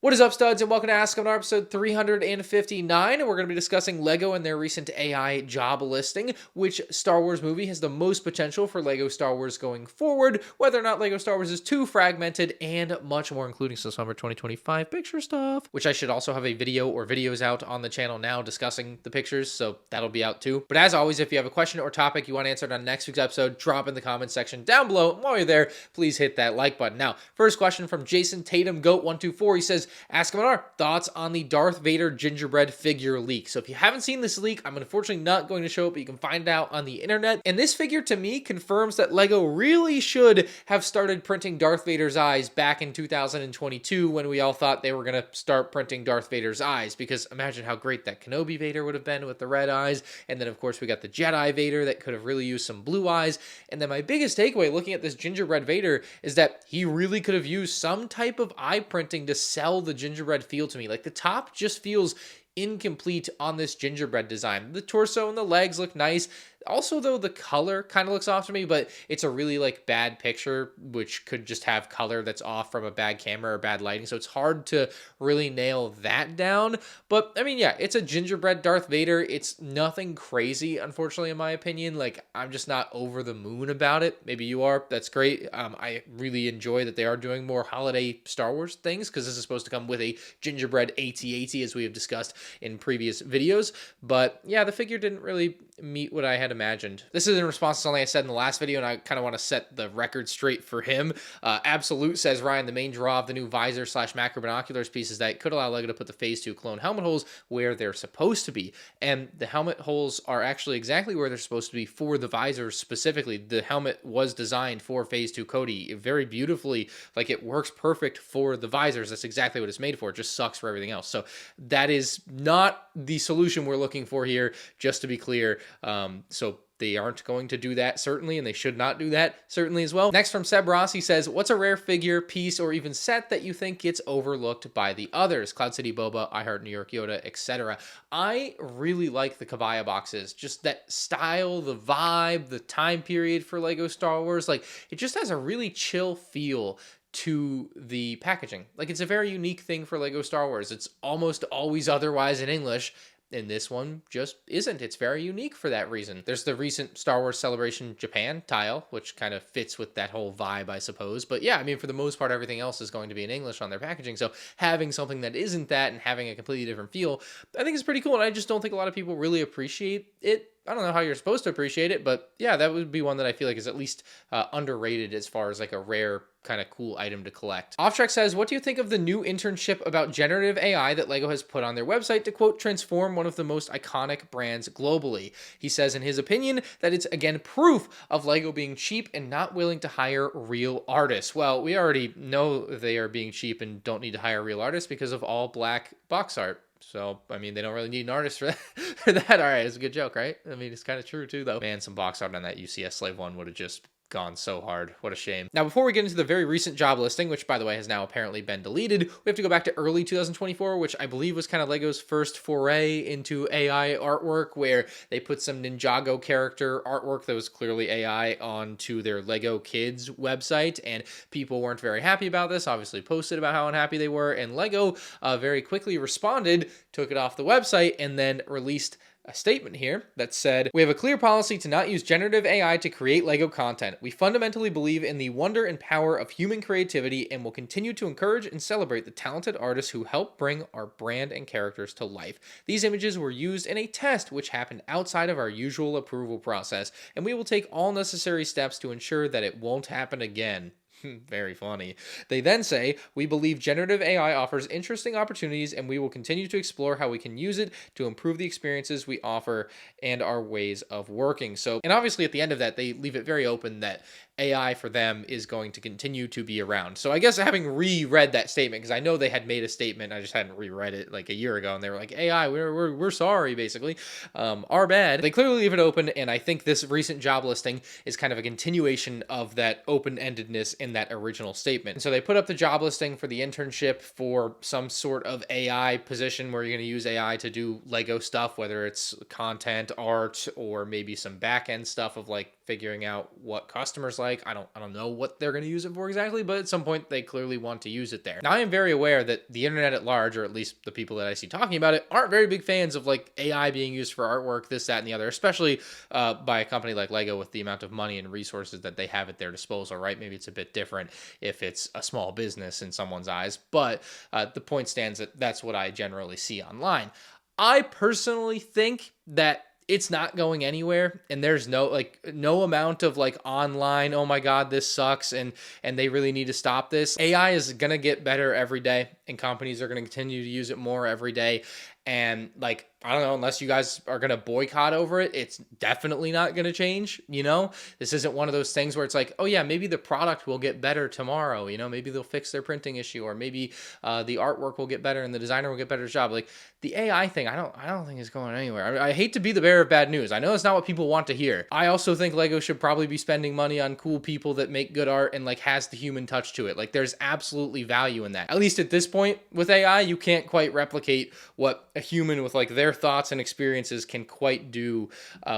What is up, studs, and welcome to Ask MandR episode 359, and we're going to be discussing LEGO and their recent AI job listing, which Star Wars movie has the most potential for LEGO Star Wars going forward, whether or not LEGO Star Wars is too fragmented, and much more, including some summer 2025 picture stuff, which I should also have a video or videos out on the channel now discussing the pictures, so that'll be out too. But as always, if you have a question or topic you want answered on next week's episode, drop in the comments section down below. And while you're there, please hit that like button. Now, first question from Jason Tatum Goat124. He says, Ask MandR, thoughts on the Darth Vader gingerbread figure leak. So if you haven't seen this leak, I'm unfortunately not going to show it, but you can find it out on the internet. And this figure to me confirms that LEGO really should have started printing Darth Vader's eyes back in 2022 when we all thought they were going to start printing Darth Vader's eyes, because imagine how great that Kenobi Vader would have been with the red eyes. And then of course we got the Jedi Vader that could have really used some blue eyes. And then my biggest takeaway looking at this gingerbread Vader is that he really could have used some type of eye printing to sell the gingerbread feel to me. Like the top just feels incomplete on this gingerbread design. The torso and the legs look nice. Also, though, the color kind of looks off to me, but it's a really bad picture, which could just have color that's off from a bad camera or bad lighting. So it's hard to really nail that down. But I mean, yeah, it's a gingerbread Darth Vader. It's nothing crazy, unfortunately, in my opinion. I'm just not over the moon about it. Maybe you are. That's great. I really enjoy that they are doing more holiday Star Wars things, because this is supposed to come with a gingerbread AT-AT, as we have discussed in previous videos. But yeah, the figure didn't really meet what I had imagined. This is in response to something I said in the last video, and I kind of want to set the record straight for him. Absolute says, Ryan, the main draw of the new visor / macro binoculars piece is that it could allow LEGO to put the Phase 2 clone helmet holes where they're supposed to be. And the helmet holes are actually exactly where they're supposed to be for the visors specifically. The helmet was designed for Phase 2 Cody very beautifully. It works perfect for the visors. That's exactly what it's made for. It just sucks for everything else. So that is not the solution we're looking for here, just to be clear. So they aren't going to do that, certainly, and they should not do that, certainly, as well. Next from Seb Ross, he says, what's a rare figure, piece, or even set that you think gets overlooked by the others? Cloud City Boba, I Heart New York Yoda, etc. I really like the Kabaya boxes. Just that style, the vibe, the time period for LEGO Star Wars. It just has a really chill feel to the packaging. It's a very unique thing for LEGO Star Wars. It's almost always otherwise in English, and this one just isn't. It's very unique for that reason. There's the recent Star Wars Celebration Japan tile, which kind of fits with that whole vibe, I suppose. But yeah, I mean, for the most part, everything else is going to be in English on their packaging. So having something that isn't that and having a completely different feel, I think is pretty cool. And I just don't think a lot of people really appreciate it. I don't know how you're supposed to appreciate it, but yeah, that would be one that I feel like is at least underrated as far as a rare kind of cool item to collect. Offtrack says, what do you think of the new internship about generative AI that LEGO has put on their website to, quote, transform one of the most iconic brands globally? He says, in his opinion, that it's, again, proof of LEGO being cheap and not willing to hire real artists. Well, we already know they are being cheap and don't need to hire real artists because of all black box art. So, I mean, they don't really need an artist for that. For that. All right, it's a good joke, right? I mean, it's kind of true, too, though. Man, some box art on that UCS Slave 1 would have just gone so hard. What a shame. Now, before we get into the very recent job listing, which, by the way, has now apparently been deleted, we have to go back to early 2024, which I believe was kind of LEGO's first foray into AI artwork, where they put some Ninjago character artwork that was clearly AI onto their LEGO Kids website, and people weren't very happy about this, obviously posted about how unhappy they were, and LEGO very quickly responded, took it off the website, and then released a statement here that said, we have a clear policy to not use generative AI to create LEGO content. We fundamentally believe in the wonder and power of human creativity and will continue to encourage and celebrate the talented artists who help bring our brand and characters to life. These images were used in a test which happened outside of our usual approval process, and we will take all necessary steps to ensure that it won't happen again. Very funny. They then say, we believe generative AI offers interesting opportunities and we will continue to explore how we can use it to improve the experiences we offer and our ways of working. So, and obviously at the end of that, they leave it very open that AI for them is going to continue to be around. So I guess having reread that statement, because I know they had made a statement, I just hadn't reread it a year ago, and they were like, AI, we're sorry, basically. Our bad. They clearly leave it open, and I think this recent job listing is kind of a continuation of that open-endedness in that original statement. And so they put up the job listing for the internship for some sort of AI position where you're going to use AI to do LEGO stuff, whether it's content, art, or maybe some back-end stuff of figuring out what customers like. I don't know what they're going to use it for exactly, but at some point they clearly want to use it there. Now, I am very aware that the internet at large, or at least the people that I see talking about it, aren't very big fans of like AI being used for artwork, this, that, and the other, especially by a company like Lego with the amount of money and resources that they have at their disposal, right? Maybe it's a bit different if it's a small business in someone's eyes, but the point stands that that's what I generally see online. I personally think that it's not going anywhere, and there's no amount of like online, oh my god, this sucks, and they really need to stop this. AI is gonna get better every day, and companies are gonna continue to use it more every day. And like, I don't know, unless you guys are going to boycott over it, it's definitely not going to change. This isn't one of those things where it's like, oh yeah, maybe the product will get better tomorrow. Maybe they'll fix their printing issue, or maybe the artwork will get better and the designer will get better job. Like the AI thing, I don't think is going anywhere. I hate to be the bearer of bad news. I know it's not what people want to hear. I also think Lego should probably be spending money on cool people that make good art and like has the human touch to it. Like there's absolutely value in that. At least at this point with AI, you can't quite replicate what a human with like their thoughts and experiences can quite do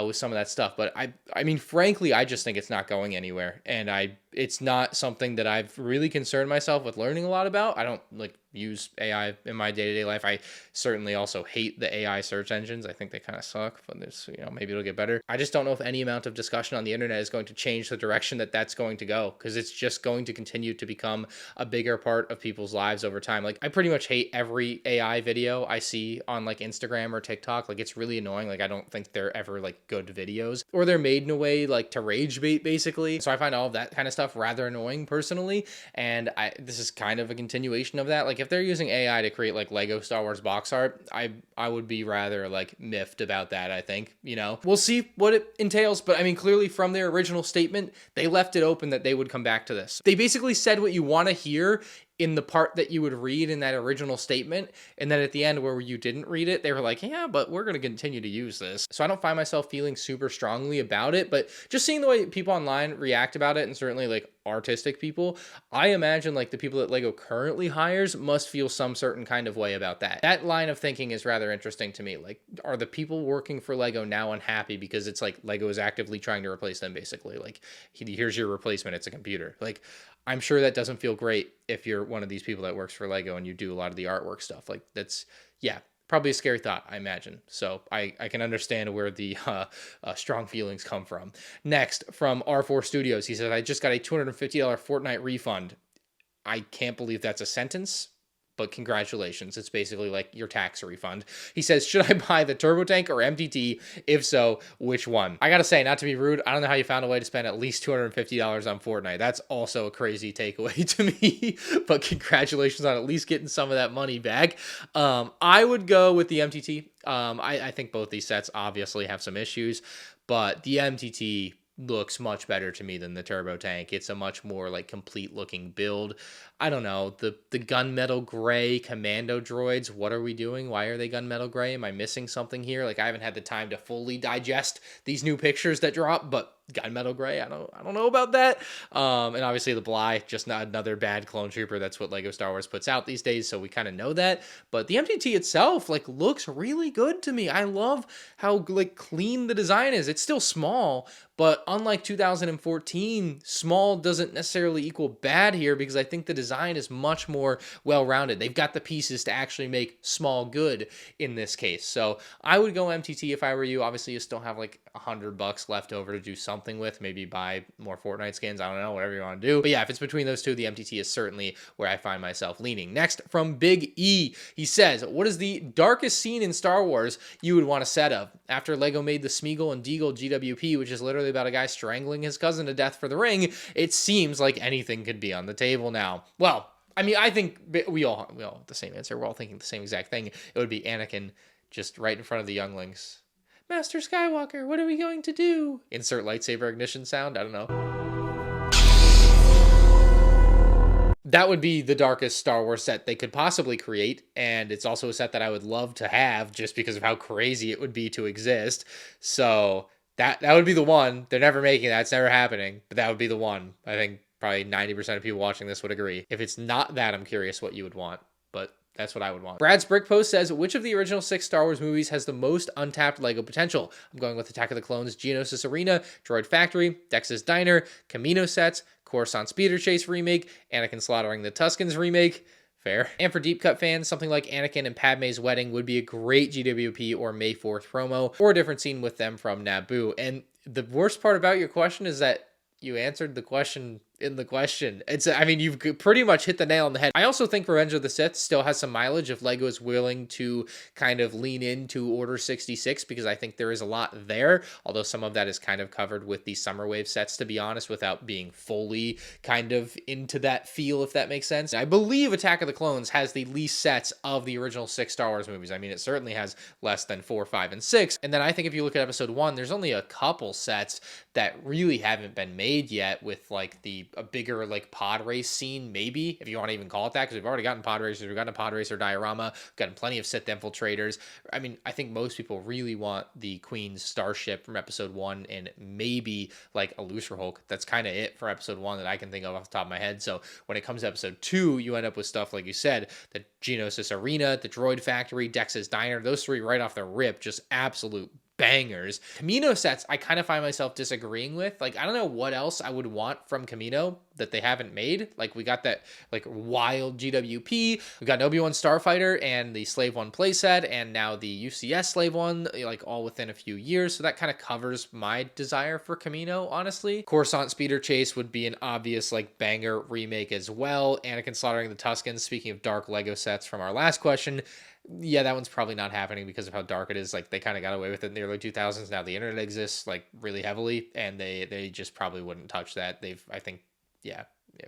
with some of that stuff. But I mean, frankly, I just think it's not going anywhere, and it's not something that I've really concerned myself with learning a lot about. I don't like use AI in my day-to-day life. I certainly also hate the AI search engines. I think they kind of suck, but there's, maybe it'll get better. I just don't know if any amount of discussion on the internet is going to change the direction that that's going to go, because it's just going to continue to become a bigger part of people's lives over time. Like I pretty much hate every AI video I see on like Instagram or TikTok. Like it's really annoying. Like I don't think they're ever like good videos, or they're made in a way like to rage bait basically. So I find all of that kind of stuff rather annoying personally. And this is kind of a continuation of that. Like if they're using AI to create like Lego Star Wars box art, I would be rather like miffed about that. I think, we'll see what it entails. But I mean, clearly from their original statement, they left it open that they would come back to this. They basically said what you want to hear in the part that you would read in that original statement. And then at the end where you didn't read it, they were like, yeah, but we're going to continue to use this. So I don't find myself feeling super strongly about it, but just seeing the way people online react about it, and certainly like artistic people, I imagine like the people that Lego currently hires must feel some certain kind of way about that. That line of thinking is rather interesting to me. Like, are the people working for Lego now unhappy because it's like Lego is actively trying to replace them basically? Like, here's your replacement, it's a computer. Like, I'm sure that doesn't feel great if you're one of these people that works for Lego and you do a lot of the artwork stuff. Like that's, yeah, probably a scary thought, I imagine. So I can understand where the strong feelings come from. Next, from R4 Studios, he says, I just got a $250 Fortnite refund. I can't believe that's a sentence, but congratulations. It's basically like your tax refund. He says, should I buy the turbo tank or MTT? If so, which one? I gotta say, not to be rude, I don't know how you found a way to spend at least $250 on Fortnite. That's also a crazy takeaway to me, but congratulations on at least getting some of that money back. I would go with the MTT. I think both these sets obviously have some issues, but the MTT looks much better to me than the turbo tank. It's a much more like complete looking build. I don't know, the gunmetal gray commando droids, what are we doing? Why are they gunmetal gray? Am I missing something here? Like I haven't had the time to fully digest these new pictures that drop, but gunmetal gray, I don't know about that. And obviously the Bly, just not another bad clone trooper. That's what Lego Star Wars puts out these days, so we kind of know that. But the MTT itself like looks really good to me. I love how like clean the design is. It's still small, but unlike 2014, small doesn't necessarily equal bad here, because I think the design is much more well-rounded. They've got the pieces to actually make small good in this case. So I would go MTT if I were you. Obviously, you still have like $100 left over to do something with, maybe buy more Fortnite skins. I don't know, whatever you want to do. But yeah, if it's between those two, the MTT is certainly where I find myself leaning. Next, from Big E, he says, what is the darkest scene in Star Wars you would want a set of? After Lego made the Smeagol and Deagle GWP, which is literally about a guy strangling his cousin to death for the ring, it seems like anything could be on the table now. Well, I mean, I think we all have the same answer. We're all thinking the same exact thing. It would be Anakin just right in front of the younglings. Master Skywalker, what are we going to do? Insert lightsaber ignition sound. I don't know. That would be the darkest Star Wars set they could possibly create, and it's also a set that I would love to have just because of how crazy it would be to exist. So that would be the one. They're never making that. It's never happening, but that would be the one. I think probably 90% of people watching this would agree. If it's not that, I'm curious what you would want, but That's what I would want. Brad's Brick Post says, which of the original 6 Star Wars movies has the most untapped LEGO potential? I'm going with Attack of the Clones, Geonosis Arena, Droid Factory, Dex's Diner, Camino sets, Coruscant Speeder Chase remake, Anakin slaughtering the Tuskens remake. Fair. And for deep cut fans, something like Anakin and Padme's wedding would be a great GWP or May 4th promo, or a different scene with them from Naboo. And the worst part about your question is that you answered the question in the question. I mean, you've pretty much hit the nail on the head. I also think Revenge of the Sith still has some mileage if LEGO is willing to kind of lean into Order 66, because I think there is a lot there, although some of that is kind of covered with the Summer Wave sets, to be honest, without being fully kind of into that feel, if that makes sense. I believe Attack of the Clones has the least sets of the original 6 Star Wars movies. I mean, it certainly has less than 4, 5, and 6. And then I think if you look at Episode 1, there's only a couple sets that really haven't been made yet, with like a bigger like pod race scene, maybe, if you want to even call it that, because we've already gotten pod racers, we've gotten a pod racer diorama, we've gotten plenty of Sith infiltrators. I mean, I think most people really want the Queen's starship from Episode 1 and maybe like a Looser Hulk. That's kind of it for Episode 1 that I can think of off the top of my head. So when it comes to Episode 2, you end up with stuff like you said, the Geonosis Arena, the Droid Factory, Dex's Diner, those 3 right off the rip, just absolute bangers. Camino sets, I kind of find myself disagreeing with. Like, I don't know what else I would want from Camino that they haven't made. Like, we got that like wild GWP, we got an Obi-Wan Starfighter and the Slave One playset, and now the UCS Slave One, like all within a few years. So that kind of covers my desire for Camino, honestly. Coruscant Speeder Chase would be an obvious like banger remake as well. Anakin slaughtering the Tuskens, speaking of dark LEGO sets from our last question, yeah, that one's probably not happening because of how dark it is. Like, they kind of got away with it in the early 2000s. Now the internet exists like really heavily, and they just probably wouldn't touch that. I think, yeah,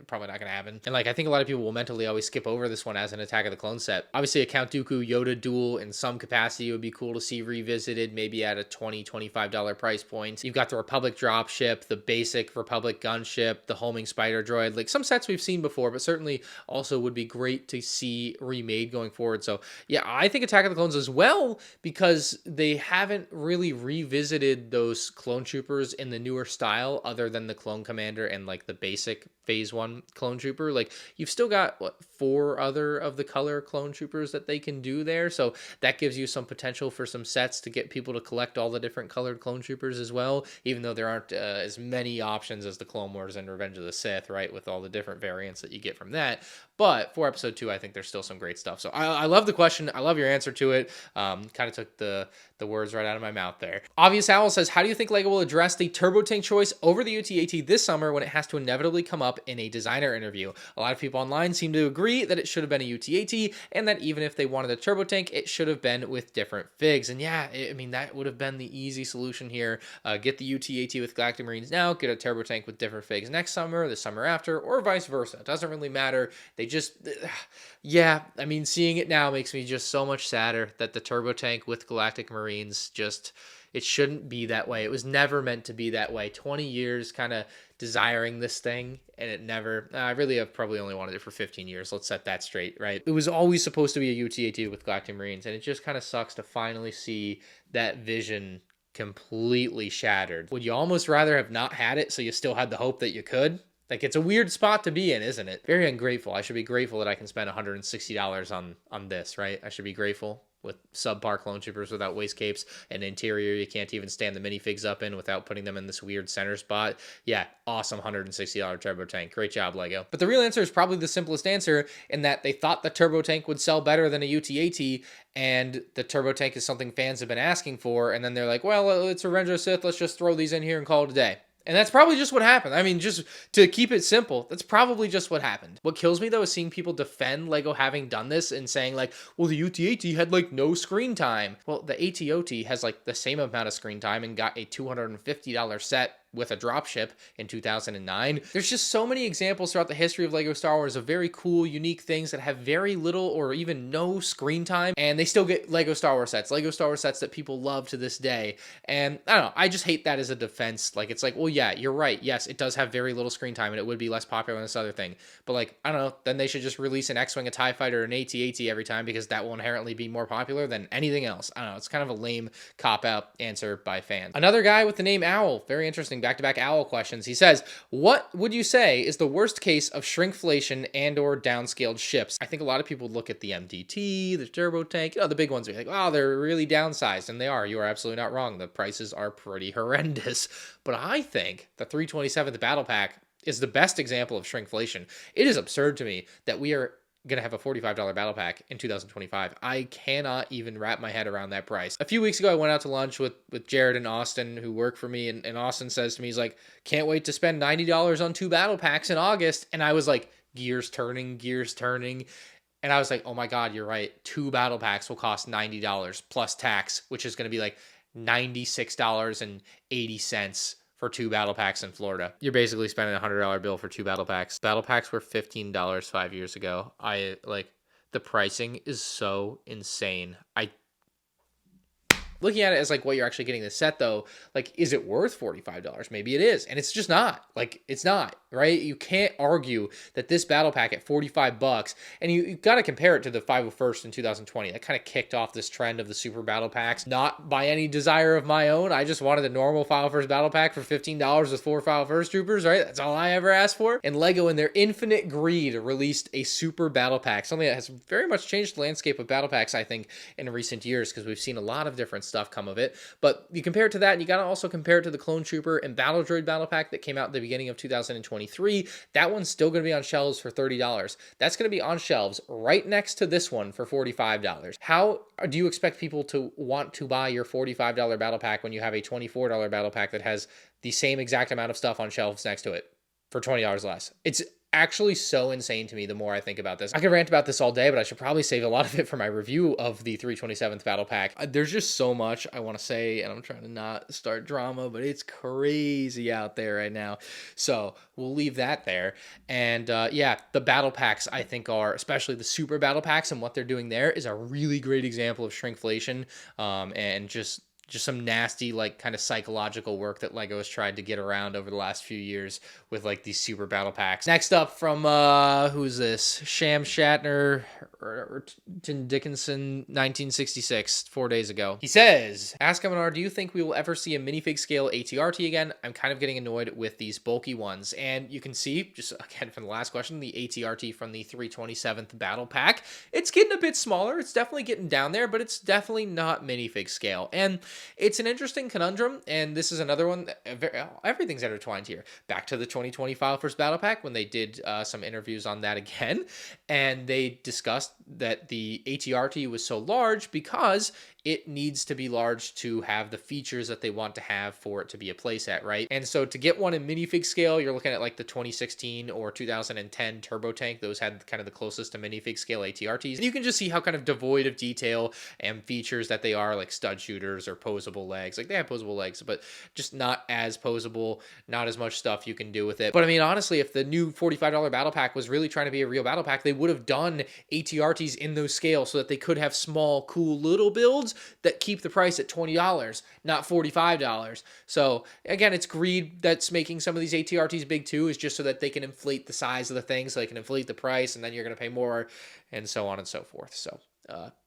probably not going to happen. And like, I think a lot of people will mentally always skip over this one as an Attack of the Clone set. Obviously, a Count Dooku Yoda duel in some capacity would be cool to see revisited, maybe at a $20-$25 price point. You've got the Republic dropship, the basic Republic gunship, the homing spider droid, like some sets we've seen before, but certainly also would be great to see remade going forward. So yeah, I think Attack of the Clones as well, because they haven't really revisited those clone troopers in the newer style, other than the Clone Commander and like the basic Phase 1 clone trooper. Like, you've still got 4 other of the color clone troopers that they can do there, so that gives you some potential for some sets to get people to collect all the different colored clone troopers as well, even though there aren't as many options as the Clone Wars and Revenge of the Sith, right, with all the different variants that you get from that. But for Episode 2, I think there's still some great stuff. So I love the question. I love your answer to it. Kind of took the words right out of my mouth there. Obvious Owl says, how do you think LEGO will address the turbo tank choice over the UT-AT this summer when it has to inevitably come up in a designer interview? A lot of people online seem to agree that it should have been a UT-AT, and that even if they wanted a turbo tank, it should have been with different figs. And yeah, I mean, that would have been the easy solution here. Get the UT-AT with Galactic Marines now, get a turbo tank with different figs next summer, the summer after, or vice versa. It doesn't really matter. They just, yeah, I mean, seeing it now makes me just so much sadder that the turbo tank with Galactic Marines just, it shouldn't be that way. It was never meant to be that way. 20 years kind of desiring this thing, and it never, I really have probably only wanted it for 15 years. Let's set that straight, right? It was always supposed to be a UT-AT with Galactic Marines, and it just kind of sucks to finally see that vision completely shattered. Would you almost rather have not had it so you still had the hope that you could? Like, it's a weird spot to be in, isn't it? Very ungrateful. I should be grateful that I can spend $160 on this, right? I should be grateful, with subpar clone troopers without waist capes, and interior you can't even stand the minifigs up in without putting them in this weird center spot. Yeah, awesome $160 turbo tank. Great job, LEGO. But the real answer is probably the simplest answer, in that they thought the turbo tank would sell better than a UT-AT, and the turbo tank is something fans have been asking for, and then they're like, well, it's Revenge of the Sith, let's just throw these in here and call it a day. And that's probably just what happened. I mean, just to keep it simple, that's probably just what happened. What kills me, though, is seeing people defend LEGO having done this and saying, like, well, the UT-AT had, like, no screen time. Well, the AT-OT has, like, the same amount of screen time and got a $250 set with a dropship in 2009. There's just so many examples throughout the history of LEGO Star Wars of very cool, unique things that have very little or even no screen time, and they still get LEGO Star Wars sets that people love to this day. And I don't know, I just hate that as a defense. Like, it's like, well, yeah, you're right. Yes, it does have very little screen time, and it would be less popular than this other thing. But, like, I don't know, then they should just release an X-Wing, a TIE Fighter, an AT-AT every time, because that will inherently be more popular than anything else. I don't know, it's kind of a lame cop-out answer by fans. Another guy with the name Owl, very interesting back-to-back owl questions. He says, what would you say is the worst case of shrinkflation and or downscaled ships? I think a lot of people look at the MDT, the turbo tank, the big ones. They're like, wow, they're really downsized. And they are. You are absolutely not wrong. The prices are pretty horrendous. But I think the 327th Battle Pack is the best example of shrinkflation. It is absurd to me that we are going to have a $45 battle pack in 2025. I cannot even wrap my head around that price. A few weeks ago, I went out to lunch with Jared and Austin, who work for me, and Austin says to me, he's like, can't wait to spend $90 on 2 battle packs in August. And I was like, gears turning. And I was like, oh my God, you're right. 2 battle packs will cost $90 plus tax, which is going to be like $96.80 for 2 battle packs in Florida. You're basically spending a $100 bill for 2 battle packs. Battle packs were $15 5 years ago. The pricing is so insane. Looking at it as like what you're actually getting the set though, like, is it worth $45? Maybe it is. And it's just not. Like, it's not, right? You can't argue that this battle pack at $45, and you got to compare it to the 501st in 2020. That kind of kicked off this trend of the super battle packs. Not by any desire of my own. I just wanted a normal 501st battle pack for $15 with 4 501st troopers, right? That's all I ever asked for. And LEGO, in their infinite greed, released a super battle pack, something that has very much changed the landscape of battle packs, I think, in recent years, because we've seen a lot of different stuff come of it. But you compare it to that, and you got to also compare it to the Clone Trooper and Battle Droid battle pack that came out at the beginning of 2023. That one's still going to be on shelves for $30. That's going to be on shelves right next to this one for $45. How do you expect people to want to buy your $45 battle pack when you have a $24 battle pack that has the same exact amount of stuff on shelves next to it for $20 less? It's actually so insane to me the more I think about this. I could rant about this all day, but I should probably save a lot of it for my review of the 327th Battle Pack. There's just so much I want to say, and I'm trying to not start drama, but it's crazy out there right now. So we'll leave that there. And yeah, the Battle Packs, I think, are, especially the Super Battle Packs and what they're doing there, is a really great example of shrinkflation, and just some nasty, like, kind of psychological work that LEGO has tried to get around over the last few years with, like, these super battle packs. Next up from, who's this? Sham Shatner, Tim Dickinson, 1966, 4 days ago. He says, ask MandR, do you think we will ever see a minifig scale ATRT again? I'm kind of getting annoyed with these bulky ones. And you can see, just again from the last question, the ATRT from the 327th battle pack. It's getting a bit smaller. It's definitely getting down there, but it's definitely not minifig scale. And it's an interesting conundrum, and this is another one. Everything's intertwined here. Back to the 2025 first battle pack, when they did some interviews on that again, and they discussed that the ATRT was so large because it needs to be large to have the features that they want to have for it to be a playset, right? And so to get one in minifig scale, you're looking at like the 2016 or 2010 turbo tank. Those had kind of the closest to minifig scale ATRTs. And you can just see how kind of devoid of detail and features that they are, like stud shooters or posable legs. Like, they have posable legs, but just not as posable, not as much stuff you can do with it. But I mean, honestly, if the new $45 battle pack was really trying to be a real battle pack, they would have done ATRTs in those scales so that they could have small, cool little builds that keep the price at $20, not $45. So again, it's greed that's making some of these ATRTs big too, is just so that they can inflate the size of the thing, so they can inflate the price, and then you're going to pay more, and so on and so forth. So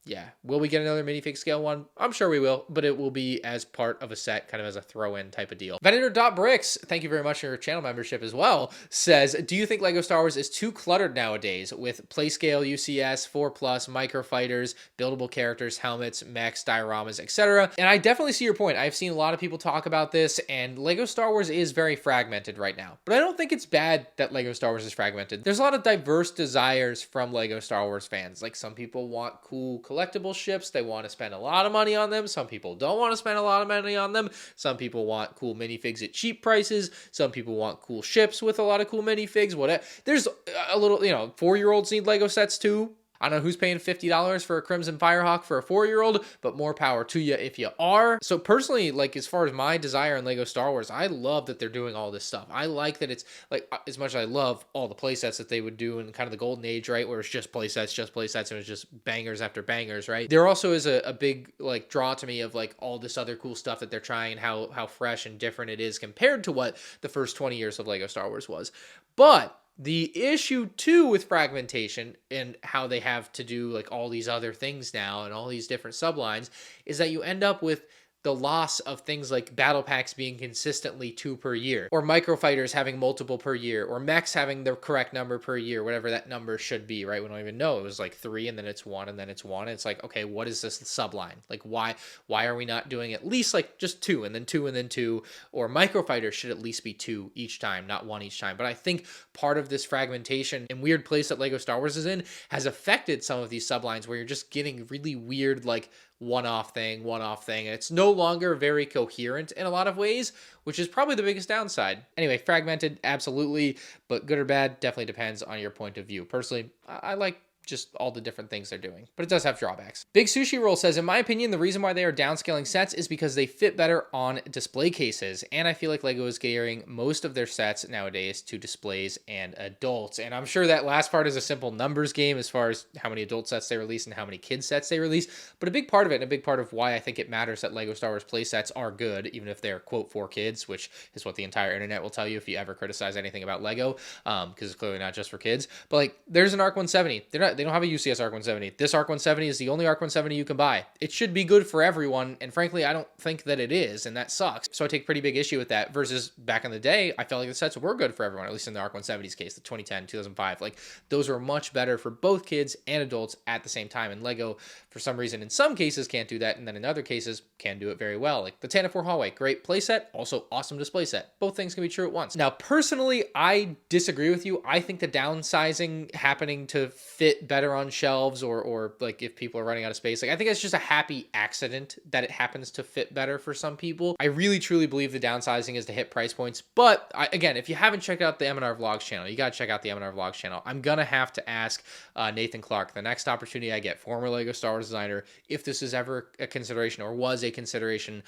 yeah, will we get another minifig scale one? I'm sure we will, but it will be as part of a set, kind of as a throw-in type of deal. Vader.bricks, thank you very much for your channel membership as well, says, do you think LEGO Star Wars is too cluttered nowadays with playscale, UCS, 4+, microfighters, buildable characters, helmets, mechs, dioramas, etc.? And I definitely see your point. I've seen a lot of people talk about this, and LEGO Star Wars is very fragmented right now. But I don't think it's bad that LEGO Star Wars is fragmented. There's a lot of diverse desires from LEGO Star Wars fans. Like, some people want cool collectible ships. They want to spend a lot of money on them. Some people don't want to spend a lot of money on them. Some people want cool minifigs at cheap prices. Some people want cool ships with a lot of cool minifigs. Whatever. There's a little, 4-year-olds need Lego sets too. I don't know who's paying $50 for a Crimson Firehawk for a 4-year-old, but more power to you if you are. So personally, like, as far as my desire in LEGO Star Wars, I love that they're doing all this stuff. I like that it's, like, as much as I love all the playsets that they would do in kind of the golden age, right, where it's just playsets, and it's just bangers after bangers, right? There also is a big, like, draw to me of, like, all this other cool stuff that they're trying, and how fresh and different it is compared to what the first 20 years of LEGO Star Wars was. But the issue too with fragmentation and how they have to do like all these other things now and all these different sublines is that you end up with the loss of things like battle packs being consistently 2 per year, or microfighters having multiple per year, or mechs having the correct number per year, whatever that number should be, right? We don't even know. It was like 3 and then it's 1 and then it's 1. It's like, okay, what is this subline? Like, why are we not doing at least like just 2 and then 2 and then 2? Or microfighters should at least be 2 each time, not 1 each time. But I think part of this fragmentation and weird place that Lego Star Wars is in has affected some of these sublines where you're just getting really weird, like, one-off thing, and it's no longer very coherent in a lot of ways, which is probably the biggest downside. Anyway, fragmented, absolutely, but good or bad, definitely depends on your point of view. Personally, I like just all the different things they're doing, but it does have drawbacks. Big Sushi Roll says, in my opinion, the reason why they are downscaling sets is because they fit better on display cases, and I feel like Lego is gearing most of their sets nowadays to displays and adults, and I'm sure that last part is a simple numbers game as far as how many adult sets they release and how many kid sets they release, but a big part of it, and a big part of why I think it matters that Lego Star Wars play sets are good, even if they're, quote, for kids, which is what the entire internet will tell you if you ever criticize anything about Lego, because it's clearly not just for kids, but like, there's an ARC 170. They don't have a UCS ARC 170. This ARC 170 is the only ARC 170 you can buy. It should be good for everyone, and frankly, I don't think that it is, and that sucks. So I take pretty big issue with that, versus back in the day, I felt like the sets were good for everyone, at least in the ARC 170's case, the 2010, 2005. Like, those were much better for both kids and adults at the same time, and Lego, for some reason, in some cases can't do that, and then in other cases can do it very well. Like the Tantive 4 Hallway, great playset, also awesome display set. Both things can be true at once. Now, personally, I disagree with you. I think the downsizing happening to fit better on shelves, or like if people are running out of space, like I think it's just a happy accident that it happens to fit better for some people. I really truly believe the downsizing is to hit price points, but again, if you haven't checked out the MandR Vlogs channel, you gotta check out the MandR Vlogs channel. I'm gonna have to ask Nathan Clark, the next opportunity I get, former Lego Star Wars designer, if this is ever a consideration or was a consideration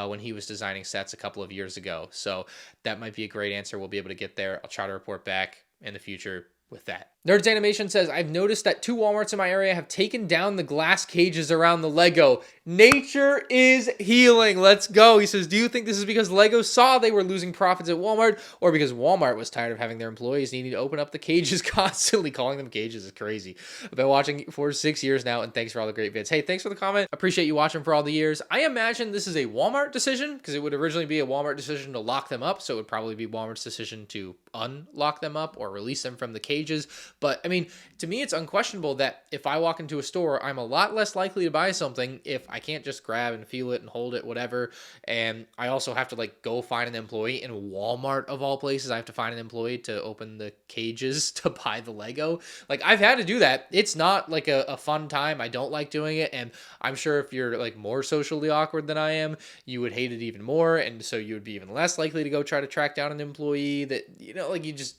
when he was designing sets a couple of years ago. So that might be a great answer. We'll be able to get there. I'll try to report back in the future with that. Nerds Animation says, I've noticed that 2 Walmarts in my area have taken down the glass cages around the Lego. Nature is healing. Let's go. He says, do you think this is because Lego saw they were losing profits at Walmart, or because Walmart was tired of having their employees needing to open up the cages constantly? Calling them cages is crazy. I've been watching for 6 years now, and thanks for all the great vids. Hey, thanks for the comment. Appreciate you watching for all the years. I imagine this is a Walmart decision, because it would originally be a Walmart decision to lock them up, so it would probably be Walmart's decision to unlock them up or release them from the cages. But I mean, to me, it's unquestionable that if I walk into a store, I'm a lot less likely to buy something if I can't just grab and feel it and hold it, whatever. And I also have to like go find an employee in Walmart of all places. I have to find an employee to open the cages to buy the Lego. Like, I've had to do that. It's not like a fun time. I don't like doing it. And I'm sure if you're like more socially awkward than I am, you would hate it even more. And so you would be even less likely to go try to track down an employee that, you know, like you just,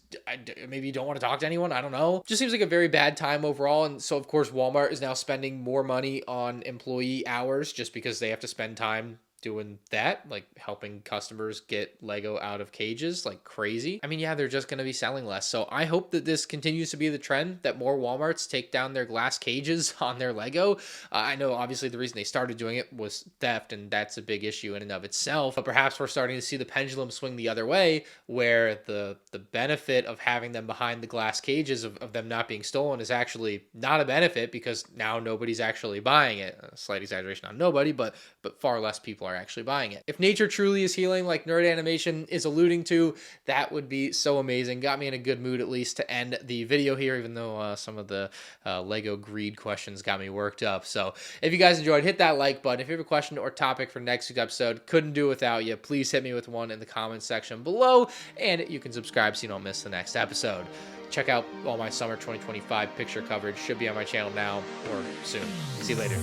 maybe you don't want to talk to anyone. I don't know. Just seems like a very bad time overall. And so of course Walmart is now spending more money on employee hours just because they have to spend time doing that, like helping customers get Lego out of cages like crazy. I mean, yeah, they're just going to be selling less. So I hope that this continues to be the trend, that more Walmarts take down their glass cages on their Lego. I know obviously the reason they started doing it was theft, and that's a big issue in and of itself. But perhaps we're starting to see the pendulum swing the other way, where the benefit of having them behind the glass cages, of them not being stolen, is actually not a benefit, because now nobody's actually buying it. A slight exaggeration on nobody, but far less people are actually buying it. If nature truly is healing, like Nerd Animation is alluding to, that would be so amazing. Got me in a good mood, at least, to end the video here, even though some of the Lego greed questions got me worked up. So if you guys enjoyed, hit that like button. If you have a question or topic for next week's episode, couldn't do it without you, please hit me with one in the comments section below, and you can subscribe so you don't miss the next episode. Check out all my summer 2025 picture coverage. Should be on my channel now or soon. See you later.